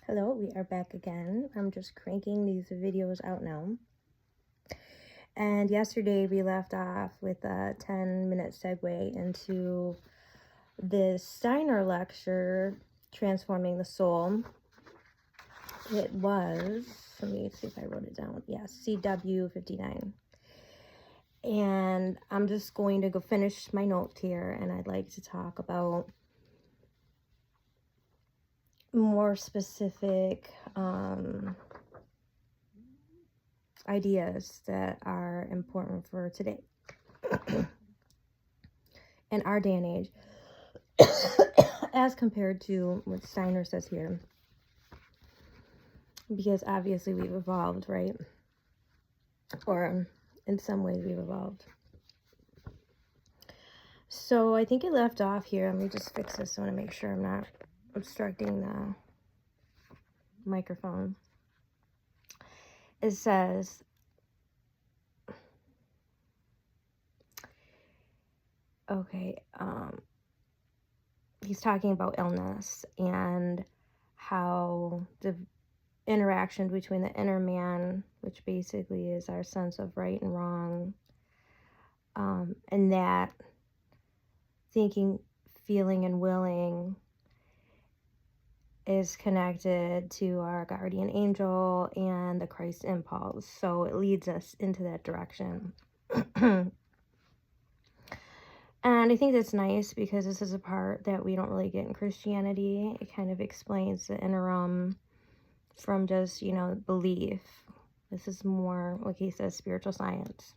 Hello, we are back again. I'm just cranking these videos out now. And yesterday we left off with a 10-minute segue into this Steiner lecture, Transforming the Soul. It was, let me see if I wrote it down. Yes, CW 59. And I'm just going to go finish my notes here, and I'd like to talk about more specific ideas that are important for today in our day and age as compared to what Steiner says here, because obviously we've evolved, right? Or in some ways we've evolved. So I think it left off here. Let me just fix this. I want to make sure I'm not obstructing the microphone. It says, okay, he's talking about illness and how the interaction between the inner man, which basically is our sense of right and wrong, and that thinking, feeling, and willing is connected to our guardian angel and the Christ impulse. So it leads us into that direction. And I think that's nice because this is a part that we don't really get in Christianity. It kind of explains the interim from just, belief. This is more, like he says, spiritual science.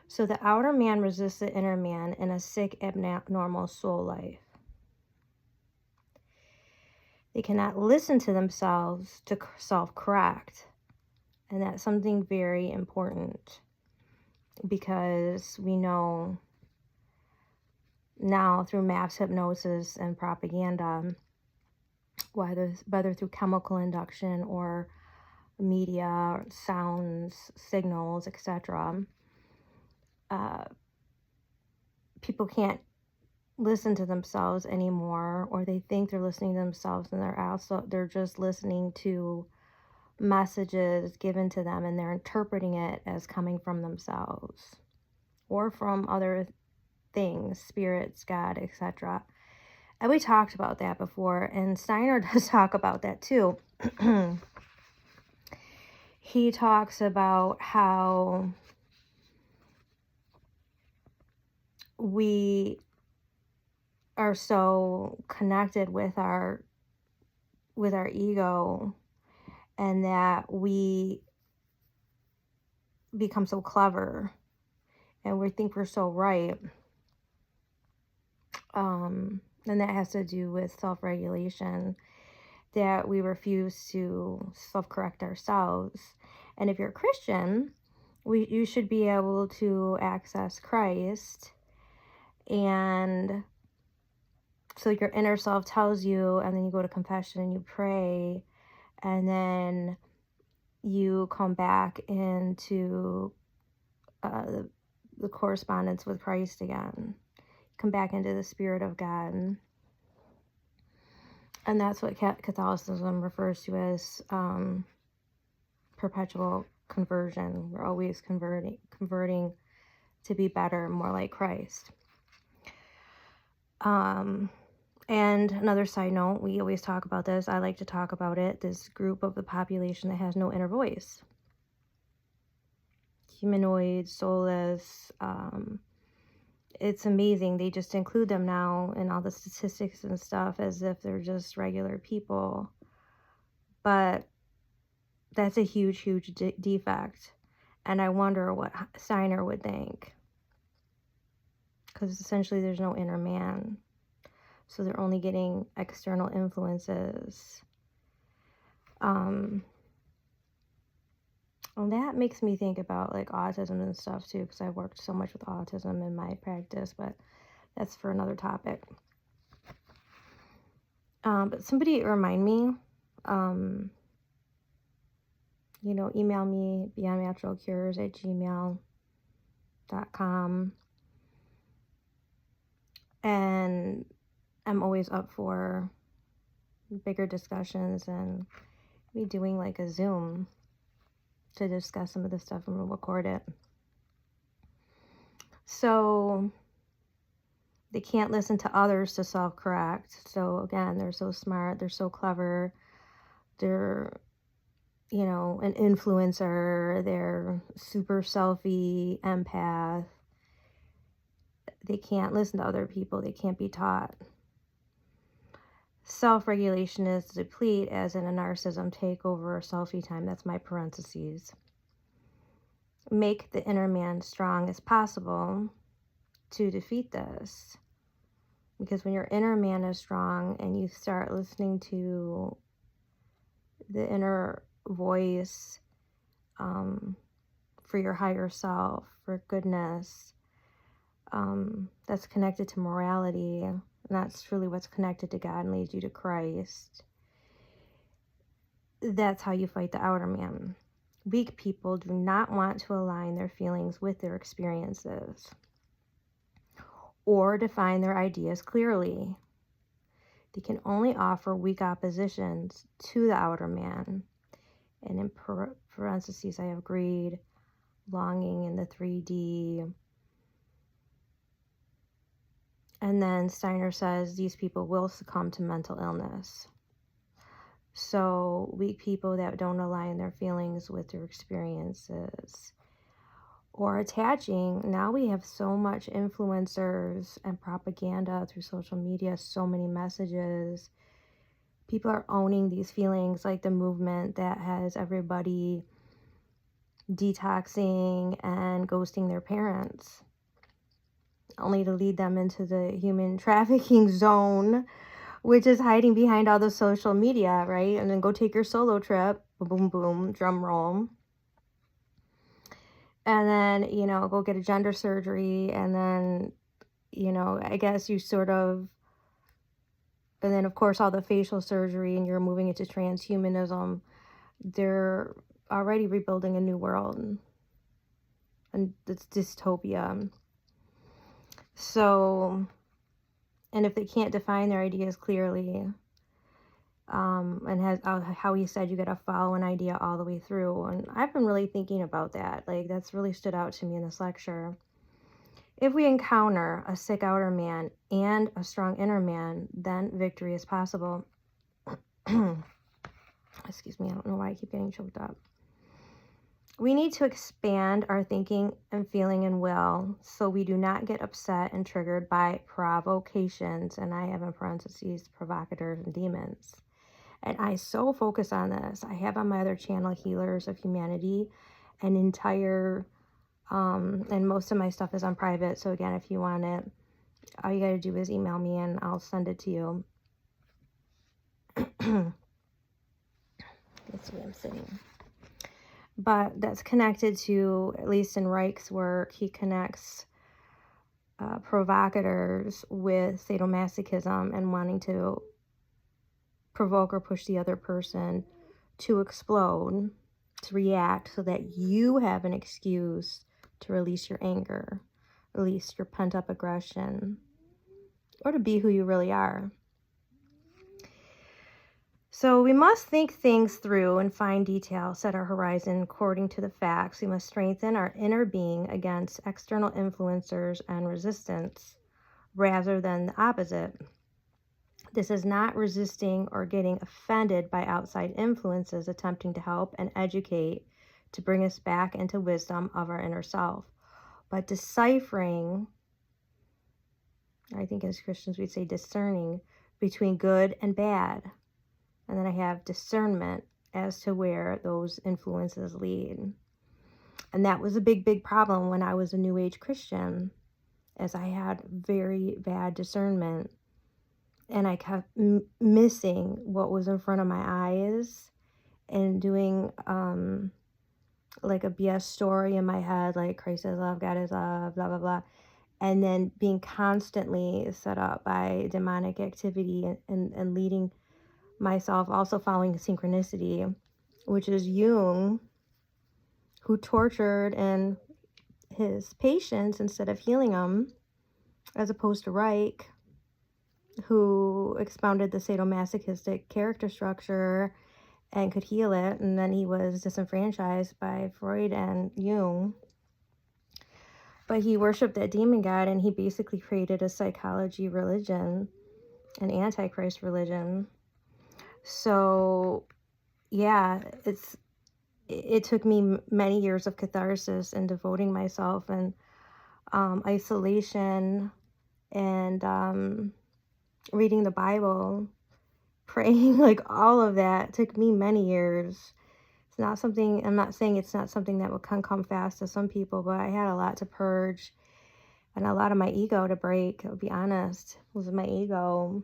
So the outer man resists the inner man in a sick, abnormal soul life. They cannot listen to themselves to self-correct. And that's something very important because we know now through mass hypnosis and propaganda, whether through chemical induction or media, sounds, signals, etc., people can't listen to themselves anymore, or they think they're listening to themselves and they're just listening to messages given to them, and they're interpreting it as coming from themselves or from other things, spirits, God, etc. And we talked about that before, and Steiner does talk about that too. He talks about how we are so connected with our ego, and that we become so clever and we think we're so right. And that has to do with self-regulation, that we refuse to self-correct ourselves. And if you're a Christian, you should be able to access Christ, and so your inner self tells you, and then you go to confession and you pray, and then you come back into the correspondence with Christ again. Come back into the Spirit of God. And that's what Catholicism refers to as perpetual conversion. We're always converting to be better, more like Christ. And another side note, we always talk about this, I like to talk about it, this group of the population that has no inner voice. Humanoids, soulless, it's amazing. They just include them now in all the statistics and stuff as if they're just regular people. But that's a huge, huge defect. And I wonder what Steiner would think. Because essentially there's no inner man. So they're only getting external influences. And that makes me think about like autism and stuff too, because I worked so much with autism in my practice, but that's for another topic. But somebody remind me, email me, beyondnaturalcures@gmail.com. And I'm always up for bigger discussions and be doing like a Zoom to discuss some of this stuff, and we'll record it. So they can't listen to others to self-correct. So again, they're so smart, they're so clever, they're, you know, an influencer, they're super selfie, empath. They can't listen to other people, they can't be taught. Self-regulation is deplete, as in a narcissism takeover or selfie time. That's my parentheses. Make the inner man strong as possible to defeat this. Because when your inner man is strong and you start listening to the inner voice for your higher self, for goodness, that's connected to morality, and that's truly what's connected to God and leads you to Christ. That's how you fight the outer man. Weak people do not want to align their feelings with their experiences or define their ideas clearly. They can only offer weak oppositions to the outer man. And in parentheses, I have greed, longing in the 3D. And then Steiner says these people will succumb to mental illness. So weak people that don't align their feelings with their experiences or attaching. Now we have so much influencers and propaganda through social media, so many messages. People are owning these feelings, like the movement that has everybody detoxing and ghosting their parents, only to lead them into the human trafficking zone, which is hiding behind all the social media, right? And then go take your solo trip, boom, boom, drum roll. And then, you know, go get a gender surgery. And then, you know, I guess you sort of, and then of course all the facial surgery, and you're moving into transhumanism. They're already rebuilding a new world. And it's dystopia. So, and if they can't define their ideas clearly, and has how he said you got to follow an idea all the way through. And I've been really thinking about that. Like, that's really stood out to me in this lecture. If we encounter a sick outer man and a strong inner man, then victory is possible. Excuse me, I don't know why I keep getting choked up. We need to expand our thinking and feeling and will so we do not get upset and triggered by provocations, and I have in parentheses provocateurs and demons. And I so focus on this. I have on my other channel, Healers of Humanity, an entire, and most of my stuff is on private. So again, if you want it, all you got to do is email me and I'll send it to you. That's where I'm sitting. But that's connected to, at least in Reich's work, he connects provocateurs with sadomasochism and wanting to provoke or push the other person to explode, to react, so that you have an excuse to release your anger, release your pent-up aggression, or to be who you really are. So we must think things through and find detail, set our horizon according to the facts. We must strengthen our inner being against external influencers and resistance rather than the opposite. This is not resisting or getting offended by outside influences attempting to help and educate to bring us back into wisdom of our inner self, but deciphering, I think as Christians we'd say discerning, between good and bad. And then I have discernment as to where those influences lead. And that was a big, big problem when I was a New Age Christian, as I had very bad discernment. And I kept missing what was in front of my eyes and doing like a BS story in my head, like Christ is love, God is love, blah, blah, blah. And then being constantly set up by demonic activity and leading myself, also following synchronicity, which is Jung, who tortured and his patients instead of healing them, as opposed to Reich. who expounded the sadomasochistic character structure and could heal it, and then he was disenfranchised by Freud and Jung. But he worshipped that demon god, and he basically created a psychology religion, an antichrist religion. So yeah, it took me many years of catharsis and devoting myself and isolation and reading the Bible, praying, like all of that took me many years. It's not something, I'm not saying it's not something that can come fast to some people, but I had a lot to purge and a lot of my ego to break, I'll be honest. It was my ego.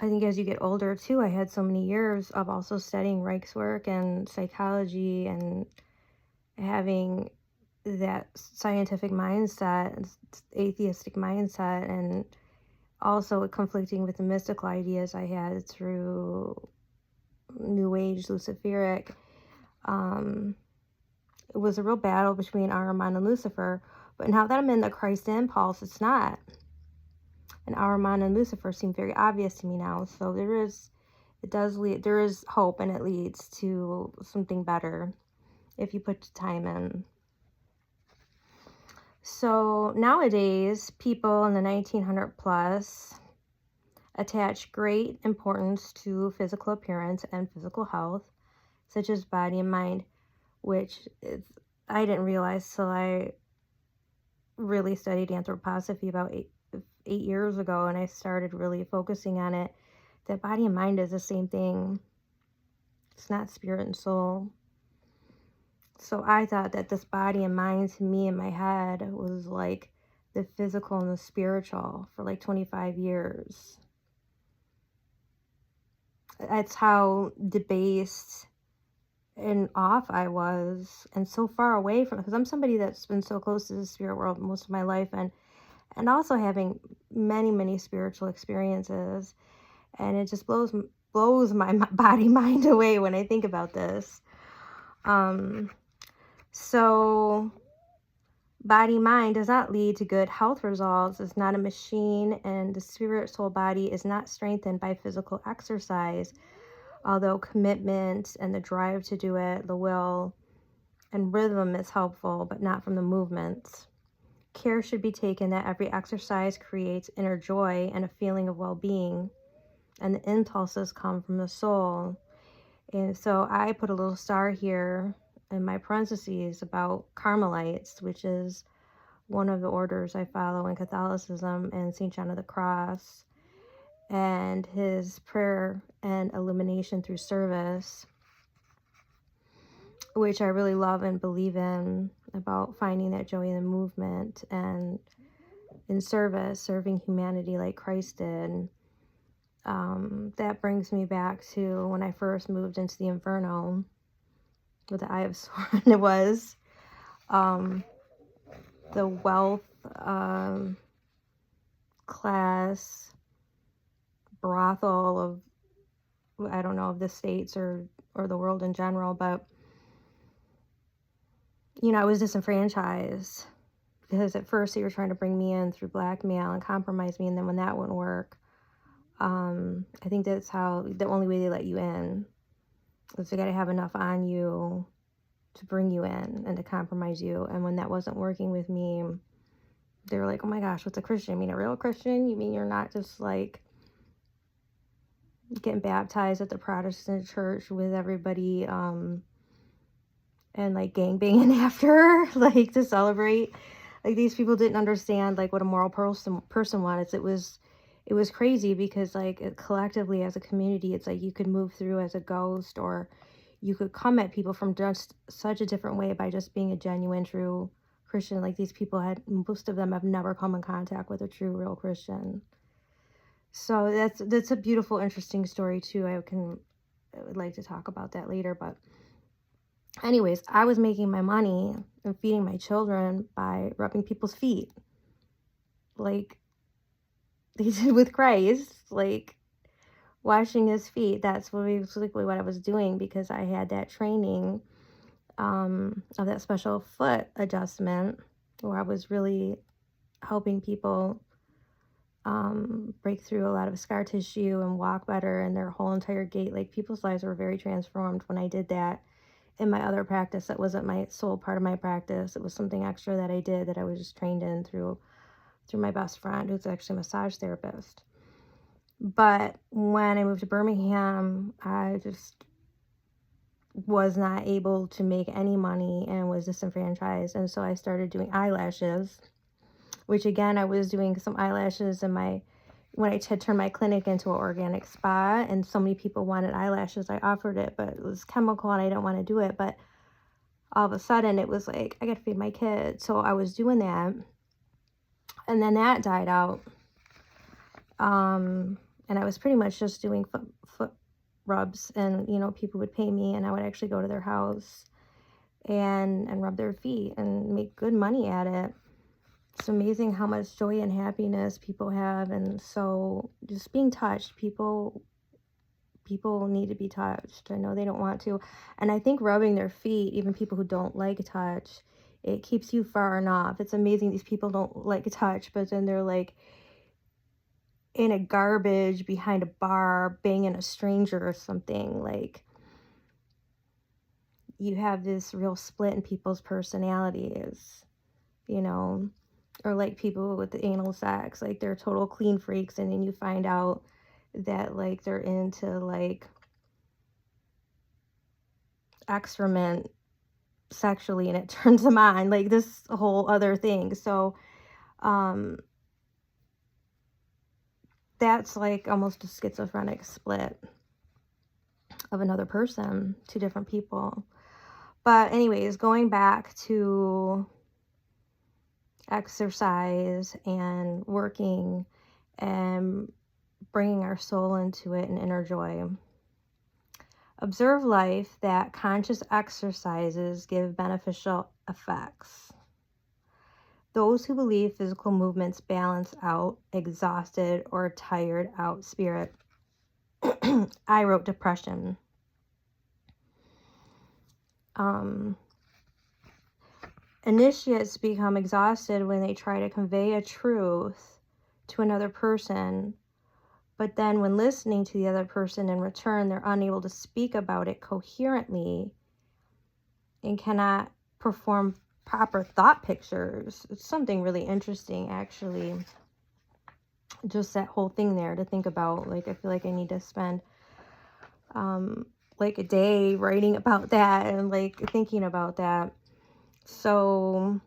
I think as you get older too, I had so many years of also studying Reich's work and psychology and having that scientific mindset, atheistic mindset, and also conflicting with the mystical ideas I had through New Age, Luciferic. It was a real battle between Ahriman and Lucifer. But now that I'm in the Christ impulse, it's not. And Ahriman and Lucifer seem very obvious to me now. So there is hope, and it leads to something better if you put the time in. So nowadays, people in the 1900 plus attach great importance to physical appearance and physical health, such as body and mind, which I didn't realize till I really studied anthroposophy about eight years ago, and I started really focusing on it, that body and mind is the same thing. It's not spirit and soul. So I thought that this body and mind to me in my head was like the physical and the spiritual for like 25 years. That's how debased and off I was, and so far away from, because I'm somebody that's been so close to the spirit world most of my life, and also having many spiritual experiences, and it just blows my body mind away when I think about this. So body mind does not lead to good health results. It's not a machine, and the spirit soul body is not strengthened by physical exercise, although commitment and the drive to do it, the will and rhythm is helpful, but not from the movements. Care should be taken that every exercise creates inner joy and a feeling of well-being, and the impulses come from the soul. And so I put a little star here in my parentheses about Carmelites, which is one of the orders I follow in Catholicism, and St. John of the Cross, and his prayer and illumination through service, which I really love and believe in, about finding that joy in the movement and in service, serving humanity like Christ did. That brings me back to when I first moved into the Inferno with the Eye of Sauron. It was the wealth class brothel of, I don't know, of the States or the world in general, but I was disenfranchised because at first they were trying to bring me in through blackmail and compromise me, and then when that wouldn't work, I think that's how, the only way they let you in is they got to have enough on you to bring you in and to compromise you. And when that wasn't working with me, they were like, oh my gosh, what's a Christian? You mean a real Christian? You mean you're not just like getting baptized at the Protestant church with everybody and like gangbanging after, like, to celebrate? Like, these people didn't understand like what a moral person was. It was crazy because like collectively as a community, it's like you could move through as a ghost, or you could come at people from just such a different way by just being a genuine, true Christian. Like, these people most of them have never come in contact with a true, real Christian. So that's a beautiful, interesting story too. I would like to talk about that later, but anyways, I was making my money and feeding my children by rubbing people's feet, like they did with Christ, like washing his feet. That's basically what I was doing, because I had that training of that special foot adjustment where I was really helping people break through a lot of scar tissue and walk better, and their whole entire gait. Like, people's lives were very transformed when I did that in my other practice. That wasn't my sole part of my practice. It was something extra that I did, that I was just trained in through my best friend, who's actually a massage therapist. But when I moved to Birmingham, I just was not able to make any money and was disenfranchised. And so I started doing eyelashes, which, again, I was doing some eyelashes in when I had turned my clinic into an organic spa, and so many people wanted eyelashes. I offered it, but it was chemical and I didn't want to do it. But all of a sudden it was like, I got to feed my kids. So I was doing that, and then that died out. And I was pretty much just doing foot rubs, and, people would pay me and I would actually go to their house and rub their feet and make good money at it. It's amazing how much joy and happiness people have. And so just being touched, people need to be touched. I know they don't want to. And I think rubbing their feet, even people who don't like a touch, it keeps you far enough. It's amazing these people don't like a touch, but then they're like in a garbage behind a bar banging a stranger or something. Like, you have this real split in people's personalities, or like people with the anal sex, like they're total clean freaks, and then you find out that like they're into like excrement sexually, and it turns them on, like this whole other thing. So that's like almost a schizophrenic split of another person, two different people. But anyways, going back to exercise and working and bringing our soul into it and inner joy. Observe life that conscious exercises give beneficial effects. Those who believe physical movements balance out exhausted or tired out spirit. I wrote depression. Initiates become exhausted when they try to convey a truth to another person, but then when listening to the other person in return, they're unable to speak about it coherently and cannot perform proper thought pictures. It's something really interesting, actually. Just that whole thing there to think about. Like, I feel like I need to spend like a day writing about that and like thinking about that. So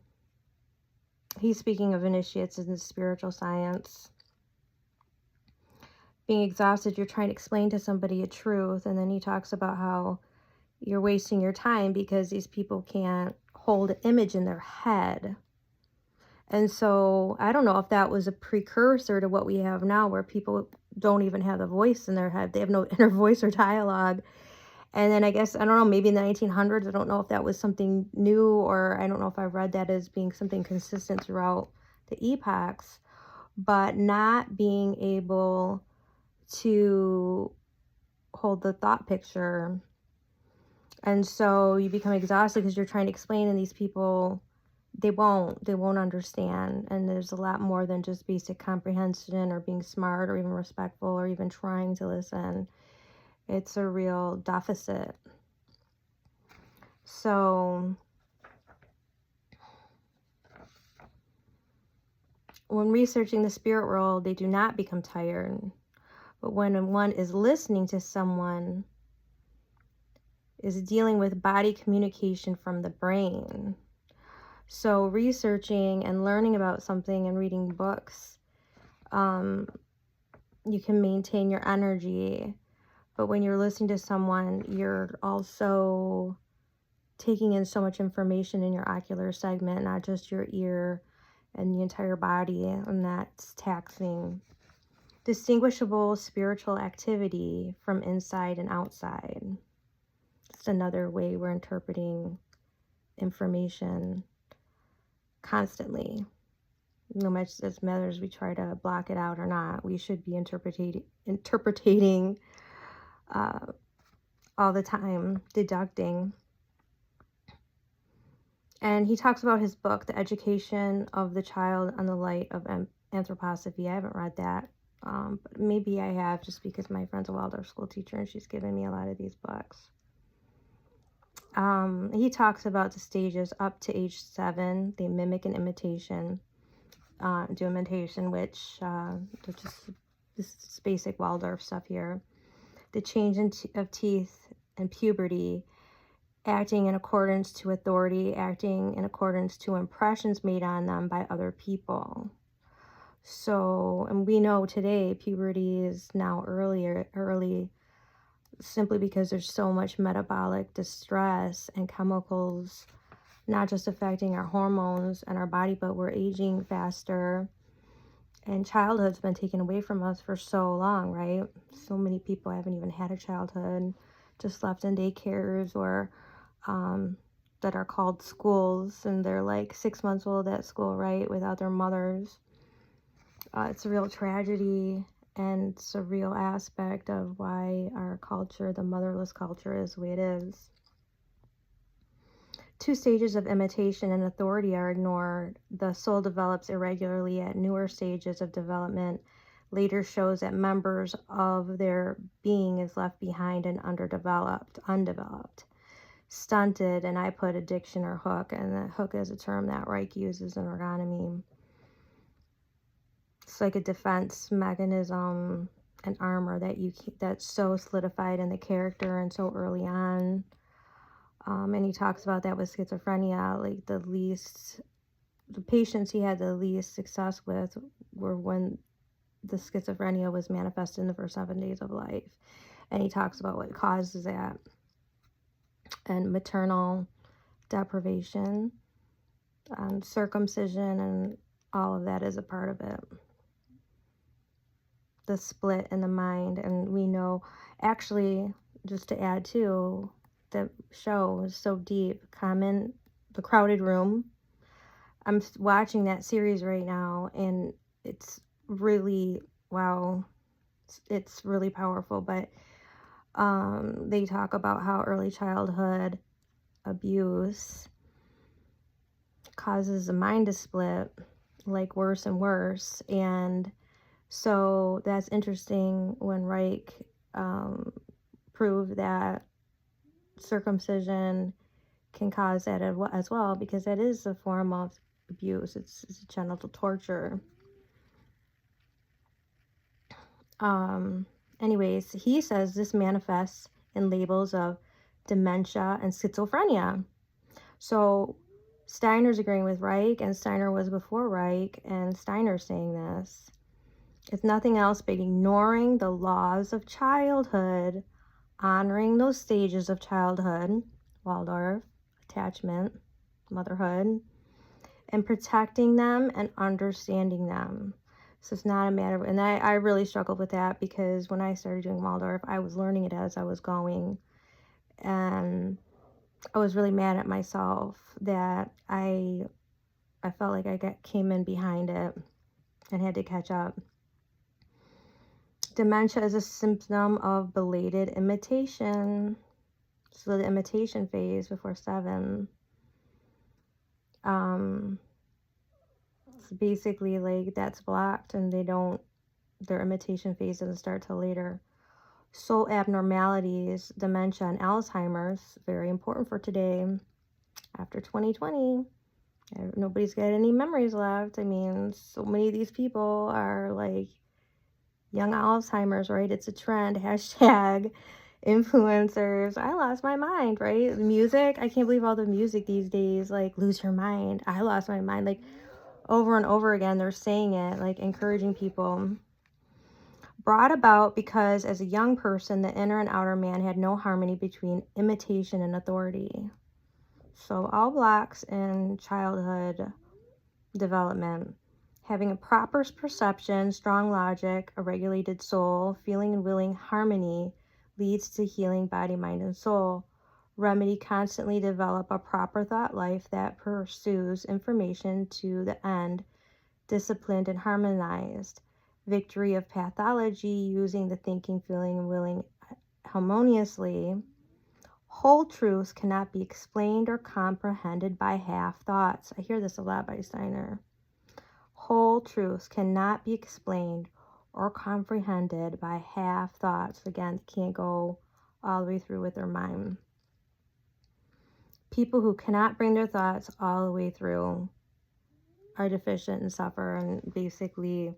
he's speaking of initiates in spiritual science. Being exhausted, you're trying to explain to somebody a truth, and then he talks about how you're wasting your time because these people can't hold an image in their head. And so I don't know if that was a precursor to what we have now, where people don't even have the voice in their head. They have no inner voice or dialogue. And then I guess, I don't know, maybe in the 1900s, I don't know if that was something new, or I don't know if I've read that as being something consistent throughout the epochs, but not being able to hold the thought picture. And so you become exhausted because you're trying to explain, and these people, they won't understand. And there's a lot more than just basic comprehension or being smart or even respectful or even trying to listen. It's a real deficit. So when researching the spirit world, they do not become tired. But when one is listening to someone, is dealing with body communication from the brain. So researching and learning about something and reading books, you can maintain your energy. But when you're listening to someone, you're also taking in so much information in your ocular segment, not just your ear and the entire body, and that's taxing. Distinguishable spiritual activity from inside and outside. It's another way we're interpreting information constantly. No matter as matters we try to block it out or not, we should be interpreting all the time, deducting. And he talks about his book, The Education of the Child on the Light of Anthroposophy. I haven't read that. But maybe I have, just because my friend's a Waldorf school teacher and she's given me a lot of these books. He talks about the stages up to age 7. They mimic an imitation, do imitation, which just this is basic Waldorf stuff here. The change of teeth and puberty, acting in accordance to authority, acting in accordance to impressions made on them by other people. So, and we know today puberty is now early, simply because there's so much metabolic distress and chemicals, not just affecting our hormones and our body, but we're aging faster. And childhood's been taken away from us for so long, right? So many people haven't even had a childhood, just left in daycares or that are called schools, and they're like 6 months old at school, right, without their mothers. It's a real tragedy, and it's a real aspect of why our culture, the motherless culture, is the way it is. 2 stages of imitation and authority are ignored. The soul develops irregularly at newer stages of development. Later shows that members of their being is left behind and undeveloped, stunted, and I put addiction or hook, and the hook is a term that Reich uses in ergonomy. It's like a defense mechanism, an armor that's so solidified in the character and so early on. And he talks about that with schizophrenia, like the patients he had the least success with were when the schizophrenia was manifested in the first 7 days of life. And he talks about what causes that. And maternal deprivation, circumcision, and all of that is a part of it. The split in the mind. And we know, actually, just to add to, the show is so deep. The Crowded Room. I'm watching that series right now, and it's really, wow, it's really powerful. But they talk about how early childhood abuse causes the mind to split, like worse and worse. And so that's interesting when Reich proved that circumcision can cause that as well, because that is a form of abuse. It's genital torture. Anyways, he says this manifests in labels of dementia and schizophrenia. So Steiner's agreeing with Reich, and Steiner was before Reich, and Steiner's saying this. It's nothing else but ignoring the laws of childhood, honoring those stages of childhood, Waldorf, attachment, motherhood, and protecting them and understanding them. So it's not a matter of, and I really struggled with that, because when I started doing Waldorf, I was learning it as I was going. And I was really mad at myself that I felt like I came in behind it and had to catch up. Dementia is a symptom of belated imitation. So the imitation phase before 7. It's basically like that's blocked, and their imitation phase doesn't start till later. Soul abnormalities, dementia, and Alzheimer's, very important for today. After 2020, nobody's got any memories left. I mean, so many of these people are like young Alzheimer's, right? It's a trend. Hashtag influencers. I lost my mind, right? Music. I can't believe all the music these days, like lose your mind. I lost my mind. Like over and over again, they're saying it, like encouraging people. Brought about because as a young person, the inner and outer man had no harmony between imitation and authority. So all blocks in childhood development. Having a proper perception, strong logic, a regulated soul, feeling and willing harmony leads to healing body, mind, and soul. Remedy, constantly develop a proper thought life that pursues information to the end, disciplined and harmonized. Victory of pathology, using the thinking, feeling, and willing harmoniously. Whole truths cannot be explained or comprehended by half thoughts. I hear this a lot by Steiner. whole truths cannot be explained or comprehended by half thoughts. Again, can't go all the way through with their mind. People who cannot bring their thoughts all the way through are deficient and suffer, and basically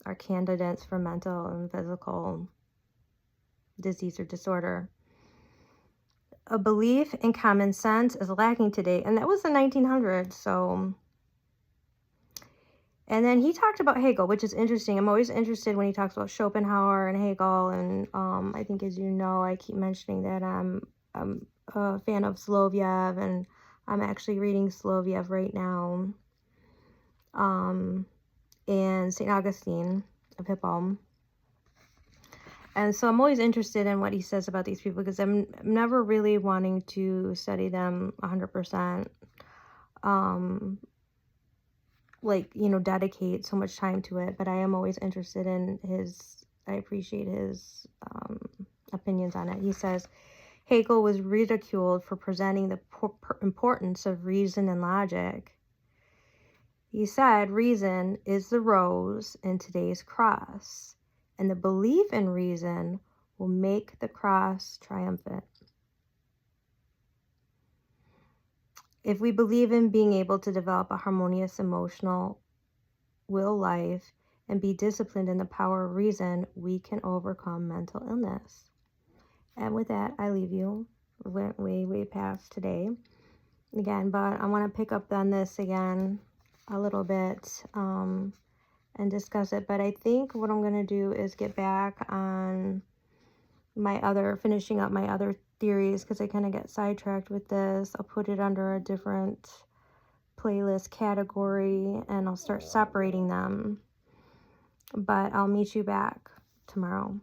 are candidates for mental and physical disease or disorder. A belief in common sense is lacking today, and that was the 1900s. So, and then he talked about Hegel, which is interesting. I'm always interested when he talks about Schopenhauer and Hegel, and I think, as you know, I keep mentioning that I'm a fan of Soloviev, and I'm actually reading Soloviev right now, and St. Augustine of Hippo. And so I'm always interested in what he says about these people, because I'm never really wanting to study them 100%, like, dedicate so much time to it. But I am always interested in I appreciate his opinions on it. He says, Hegel was ridiculed for presenting the importance of reason and logic. He said, reason is the rose in today's cross, and the belief in reason will make the cross triumphant. If we believe in being able to develop a harmonious emotional will life and be disciplined in the power of reason, we can overcome mental illness. And with that, I leave you. We went way past today again, but I want to pick up on this again a little bit and discuss it. But I think what I'm going to do is get back on finishing up my other theories, because I kind of get sidetracked with this. I'll put it under a different playlist category, and I'll start separating them. But I'll meet you back tomorrow.